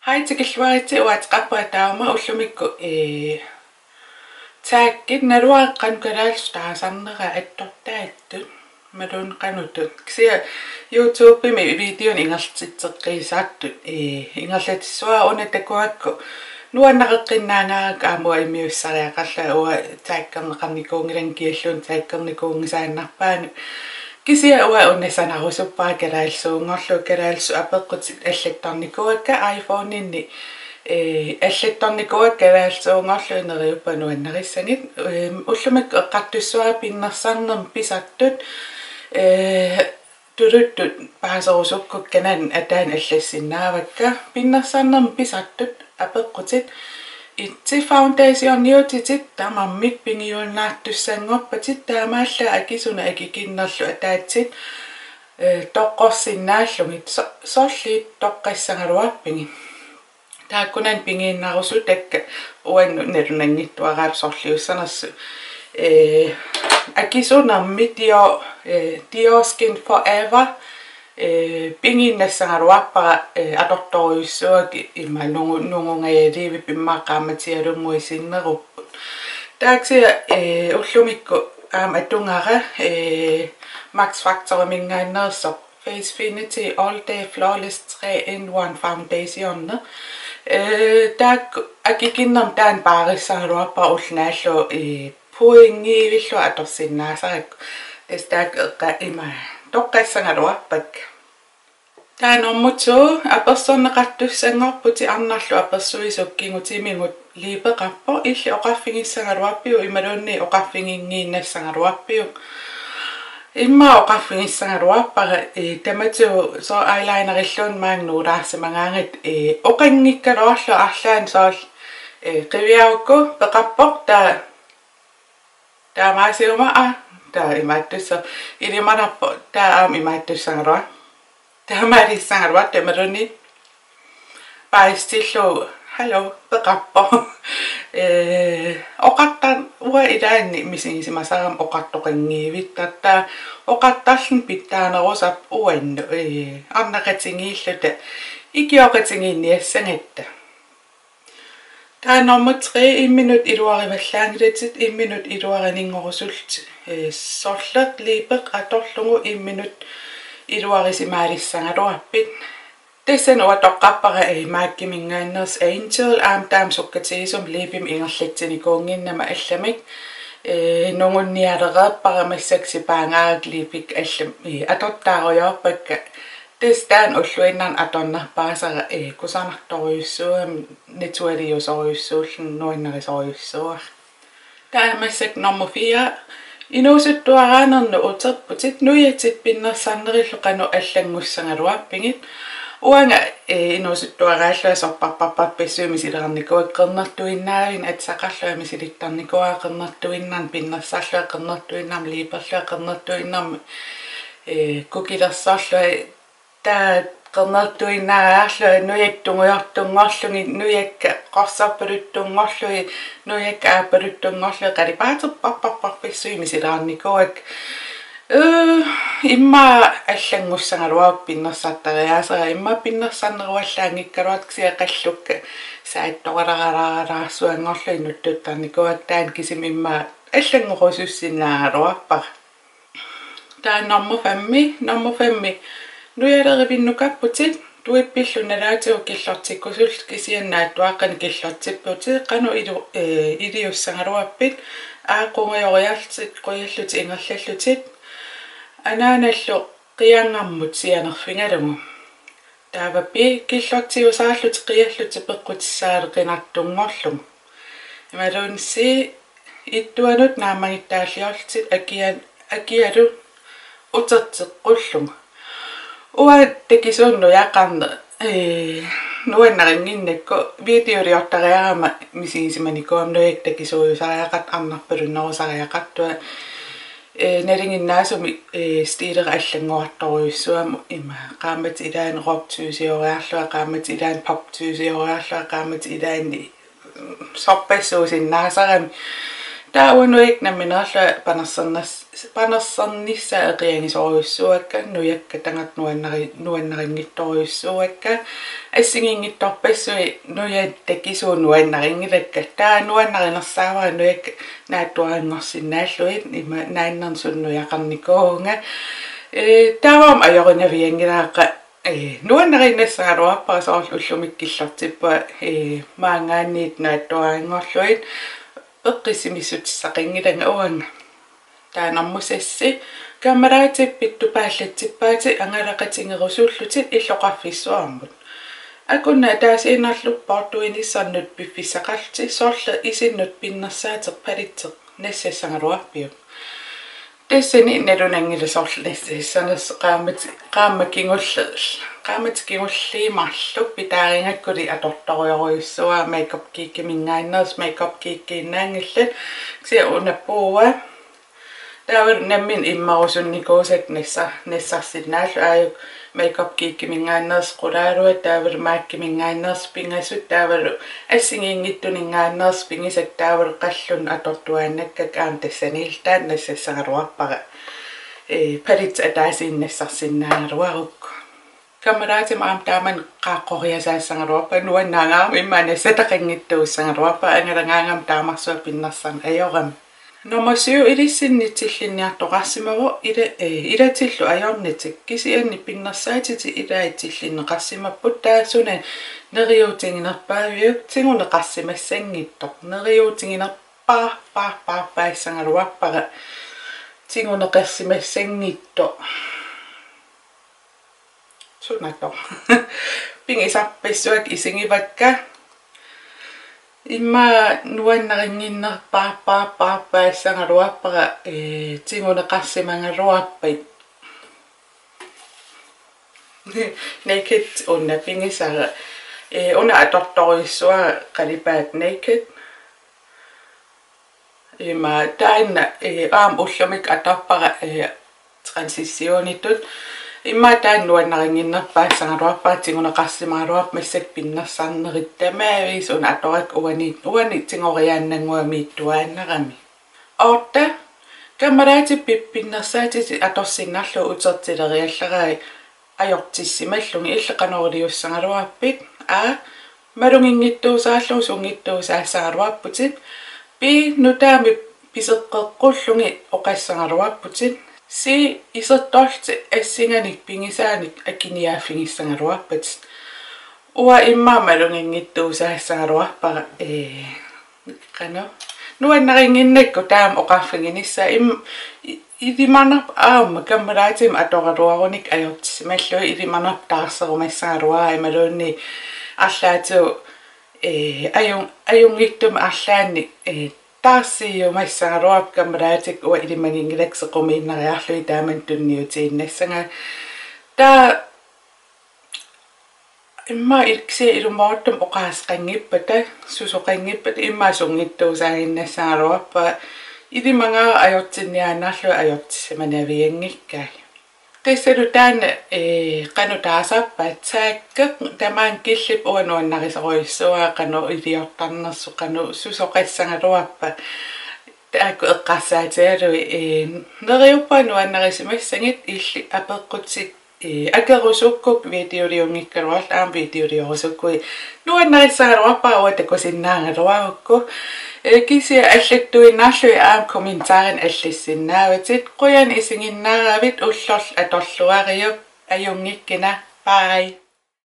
Hej til Gilwaiti og atqappaatauma ullumikku taakkit naluaqqanukalaallutaarsarnera attortaattu malun qanutut kisia YouTube mi videon ingertitteqqiisaattu ingerlatissua unatakuakku nuannaqeqqinnaangaak aamua imiussariaqalla uа taakkerneqarnikuungilan kiallun taakkernikuungisaannarpaanu kisia uа unnasanarusuppa kalaalsuungorlu kalaalsu apeqqutit allатторникуакка iPhone-inni allатторникуак kalaalsuungorlu neriuppanuannarissangit ullumak eqqartussuara pinnersarnerm pisattut turuttut paasorusukku kanan ataan allassinnaavakka pinnersarnerm pisattut apeqqutit itsi foundation niutitit tamammik pingiuunnaattussanngorpatit taamaalla akisuna akikinnerlu ataatsit toqqorsinnaallungit sorliit toqqassangaluarpingi taakkunan pingiinnarusut takka uannu nalunangittuaraap sorliussanersu akisunarmi Dior Skin Forever pingiinnassangaluarpara atortoriussuaki imma nungungayaliivi pimmaaqaamatialunguisinnerupput taaksia ullumikku atungara Max Factor mingaannersoq Facefinity All Day Flawless 3-in-1 Foundation taak akikinnerm taan paarissangaluarpara ullnaallu puingiivillu atorsinnaasarikku taak eqqa ima toqqassangaluarpak taanormutu apersorneqartussangorputi arnarlu apersuisukkingutimimut liipeqarpo illi oqarfingissangaluarpiu imaluunni oqarfingingiinnassangaluarpiu imma oqarfingissangaluarpara tamatu so eyelinerillun maangnuulaarsimangaangit oqanngikkaluarlu arlaan sool qiviaukku peqarpoq taamaasiumaa imaattussa ilimanarpo taam imaattussangalua taamaalissangalua tamaluni paistillu hello peqarpo oqattan uа ilaanni misingisimasaram oqartoqangiivit tatta oqattarlun pittaanerusap uannu arneqatingiilluta ikioqatingiinniassangatta taanormu 3 minut iluarivallaangilatit 1 minut iluarininngorusult sorleq liipeq atorlugu 1 minut iluarisimaalissangaluarpit tassan uatoqqarpara maakkimingaanners Angel aamtaam sukkatiisum liipim ingerlatsinikuunginnama allamik nungunnialereeppara massaksipaangaarak liipik allam atortaaruyorpakka tastaan ulluinnan atornerpaasara kusarnartoriussuam naturaliusoriussuullun nuannerisoriussuar taamassak nummer 4 inuusuttuaraanernu uterputit nuyatit pinnersarnerillu qanu allangussangaluarpingit uanga inuusuttuaraallu sorparparpappissuumisilerarnikuak qernertuinnaavin atsaqarluami silittarnikuaa qernertuinnan pinnersarlua qernertuinnam liiperlua qernertuinnam kukilersorlu taa qernertuinnaarlu nuyaktungujortunngorlungi nujakka qorsarpaluttunngorlui nujakka aapaluttunngorlu qalipaaterparparparpissuumisilerarnikuak imma allangussangaluarup pinnersartariaasera imma pinnersarneruallaangikkaluatksia qallukka saattoqalaralaarsuangorlu inuttuttarnikuak taan kisim imma allangurusussinnaagaluarpara taan nummer 5 nuyaleripinnukaputit tuippillu nalaatigu killortikkusult kisiannaattuaqqani killortipputit qanu iliussangaluappit aaqungioriartit quyalluti ingerlallutit anaanallu qiangarmut sianerfingalugu taavappi killortiusaarluti qialluti peqqutissaareqinartunngorlugu imaluunsi ittuanut naamagittaalliortit akialu uterteqqullugu uа takisuunnu yaqarne nuannaringinnakku videoliortariarama misiisimanikuam nuyak takisuuyusariaqat arnarpalunnerusariaqattua nalinginnaasumi stiilera allanguartoriussuam ima qaamat ilaan rocktuusioriarlua qaamat ilaan poptuusioriarlua qaamat ilaanni sorpassuusinnaasarami Taunuik naminaalla panersarnissa eqiangisoruissuakka nujakka tangat nuannaringittoriussuakka assingingittorpassui nuyat takisu nuannaringilakka taa nuannarinersaavara nujakka naattuaringorsinnaalluit ima nainnersunnujakarnikoonga taavam ajorinaviangilaaqa nuannarinnasaaruarpaa soorl ullumikkillartippa maangaanniit naattuaringorluit eqqisimissutisaqingilanga uanga taanarmusassi kameraatippittu paallatsippaati angalaqatingerusullutit illoqarfissuarmut akunna taasiinarluppaortuinissarnut piffissaqarti soorla isinnut pinnersaatiq palitteq nassassangaluarpiu tassani nalunangila soorla nassassanas qaammakingulliimarlu pitaaringakkuli atortorioruyussua makeup kiikkimingaanneers makeup kiikkiinnaangallat sia unappuua taaver nammin immarusunnikuusat nassarsinnaallu aayuk makeup kiikkimingaanneers qulaalua taaver maakkimingaanneers pingassut taaver assingiingittuningaanneers pingisat taaver qallun atortuaannakkak aam tassaniiltaan nassassangaluarpara palit ataasiinnassarsinnaangaluarukku kameraatim aam taaman qaaqqoriasaasangaluarpa nuannaangaam immaanassataqanngittuussangaluarpa angalangaangam taamarsuа pinnersan ajoram Nomasiu ilissinnitillinniartoqarsimavu ilatillu ajornitik kisianni pinnersaatiti ilaatillinneqarsimapput taassunan neriutinginerpaaviuk tinguneqarsimassangittoq neriutinginerpaassangaluarpara tinguneqarsimassangitto sunato pingisarpissuak isingivakka imma nuannaringinnerpaassangaluarpara tinguneqarsimangaluarpit naked unna pingisara una atortoriussua qalipaat naked imma taanna aam ullumik atorpara transitionitut imma taan nuannaringinnerpaassangaluarpara tinguneqarsimangaluarp massak pinnersarnerittamaavis una atorak uani tingoriaannanguamiittuaannarami orta kameraatippi pinnersaatiti atorsinnarlu utertileriallarai ajortissimallungi illeqanorliussangaluarpit malungingittuusaallu sungittuusaassagaluarputit pi nutaami piseqqeqqullungi oqassangaluarputit si isertorti assinganik pingisaanik akiniaaffingissangaluarpat ua imma malungingittuusaassagaluarpara qano nuannaringinnakku taam oqarfinginissa idimanarp aama kammeraatim atoraluarunik ajortisimallui idimanarp taarserumassangaluaa imaluunni allaatu ajungittum allaanni taarsiumassangaluarp kammeraatik ua ilimangingilaksequmiinnariarlui taaman tunniutiinnassanga taa imma iksia ilumortum oqaasqangippata susoqangippat imma sungittuusaaginnassangaluarpa ilimanga ajortinniaannarlu ajortissimanaviangikkai tassalu taanna qanu taasarpaat saakkak tamaan killip uanuannarisoruissua qanu iliortarnersu qanu susoqassangaluarpa taakku eqqarsaatialui neriuppa nuannarisimassangit illi apeqqutsit akerusukkuk videoliungikkaluarl aam videoliorusukui nuannarissangaluarpa uatakusinnaangaluarukku kisia allattuinnaarlui aam kommentaarin allissinnaavatit quyan isinginnaaraavit ullorl atorluariup ajungikkina bye